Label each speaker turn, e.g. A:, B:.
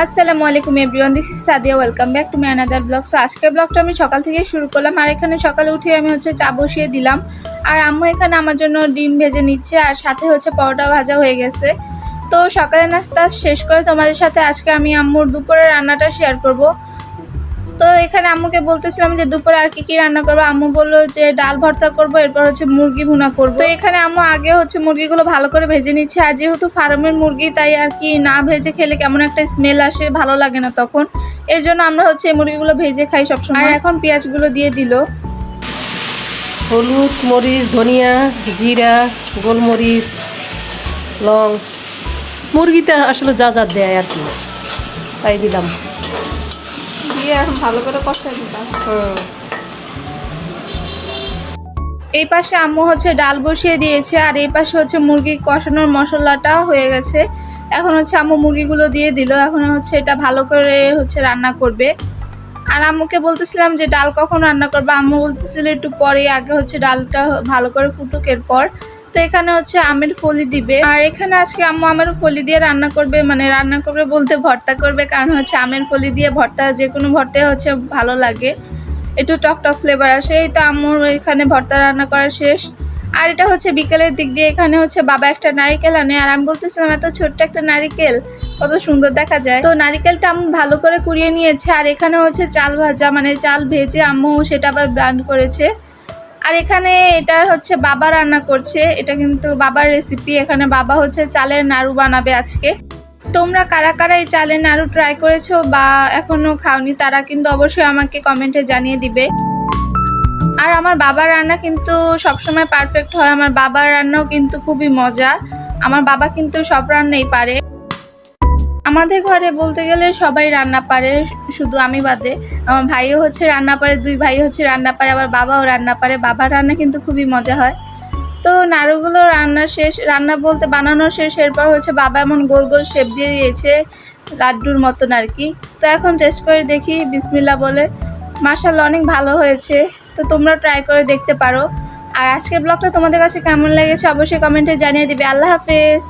A: আসসালামু আলাইকুম everyone, this is Sadia. Welcome back to my another blog. So আজকের ব্লগটা আমি সকাল থেকে শুরু করলাম। আর এখানে সকালে উঠে আমি চা বসিয়ে দিলাম। আর আম্মু এখানে আমার জন্য ডিম ভেজে নিচ্ছে, আর সাথে পরোটা ভাজা হয়ে গেছে। তো সকালের নাস্তা শেষ করে তোমাদের সাথে আজকে আমি আম্মুর দুপুরের রান্নাটা শেয়ার করব। তো এখানে আম্মুকে বলতেছিলাম যে দুপুরে আর কি রান্না করবো। আম্মু বললো যে ডাল ভর্তা করবো, এরপর মুরগি ভুনা করবো। তো এখানে আম্মু আগে মুরগিগুলো ভালো করে ভেজে নিচ্ছে। আর যেহেতু ফার্মের মুরগি, তাই আর কি না ভেজে খেলে কেমন একটা স্মেল আসে, ভালো লাগে না তখন। এর জন্য আমরা এই মুরগিগুলো ভেজে খাই সবসময়। আর এখন পেঁয়াজগুলো দিয়ে দিল।
B: হলুদ, মরিচ, ধনিয়া, জিরা, গোলমরিচ, লং, মুরগিতে আসলে যা যা দেয় আর কি তাই দিলাম।
A: দিয়ে এখন ভালো করে কষাই দিলাম। এই পাশে আম্মু ডাল বসিয়ে দিয়েছে, আর এই পাশে মুরগি কষানোর মশলাটা হয়ে গেছে। এখন আম্মু মুরগিগুলো দিয়ে দিল। এখন এটা ভালো করে রান্না করবে। আর আম্মুকে বলতেছিলাম যে ডাল কখন রান্না করবে। আম্মু বলতেছিল একটু পরে, আগে ডালটা ভালো করে ফুটুক এরপর। তো এখানে আমের ফলি দিবে। আর এখানে আজকে আম্মু আমের ফলি দিয়ে রান্না করবে, মানে রান্না করবে বলতে ভর্তা করবে, কারণ আমের ফলি দিয়ে ভর্তা যে কোনো ভর্তা ভালো লাগে, একটু টক টক ফ্লেভার আসে। এই তো আম্মুর এখানে ভর্তা রান্না করা শেষ। আর এটা বিকেলের দিক দিয়ে এখানে বাবা একটা নারিকেল আনে। আর আমি বলতেছিলাম এত ছোট্ট একটা নারিকেল কত সুন্দর দেখা যায়। তো নারিকেলটা আম্মু ভালো করে কুড়িয়ে নিয়েছে। আর এখানে চাল ভাজা, মানে চাল ভেজে আম্মু সেটা আবার ব্লেন্ড করেছে। আর এখানে এটা বাবা রান্না করছে, এটা কিন্তু বাবার রেসিপি। এখানে বাবা চালের নাড়ু বানাবে আজকে। তোমরা কারা কারা এই চালের নাড়ু ট্রাই করেছো বা এখনো খাওনি, তারা কিন্তু অবশ্যই আমাকে কমেন্টে জানিয়ে দিবে। আর আমার বাবার রান্না কিন্তু সবসময় পারফেক্ট হয়। আমার বাবার রান্নাও কিন্তু খুবই মজা। আমার বাবা কিন্তু সব রান্নাই পারে। আমাদের ঘরে বলতে গেলে সবাই রান্না পারে, শুধু আমি বাদে। আমার ভাইও রান্না পারে, দুই ভাই রান্না পারে, আবার বাবাও রান্না পারে। বাবার রান্না কিন্তু খুবই মজা হয়। তো নাড়ুগুলো রান্না শেষ, রান্না বলতে বানানো শেষ। এরপর বাবা এমন গোল গোল শেপ দিয়ে দিয়েছে, লাড্ডুর মতন আর কি। তো এখন টেস্ট করে দেখি, বিসমিল্লাহ বলে। মাশাআল্লাহ, অনেক ভালো হয়েছে। তো তোমরা ট্রাই করে দেখতে পারো। আর আজকের ব্লগটা তোমাদের কাছে কেমন লেগেছে অবশ্যই কমেন্টে জানিয়ে দিবে। আল্লাহ হাফেজ।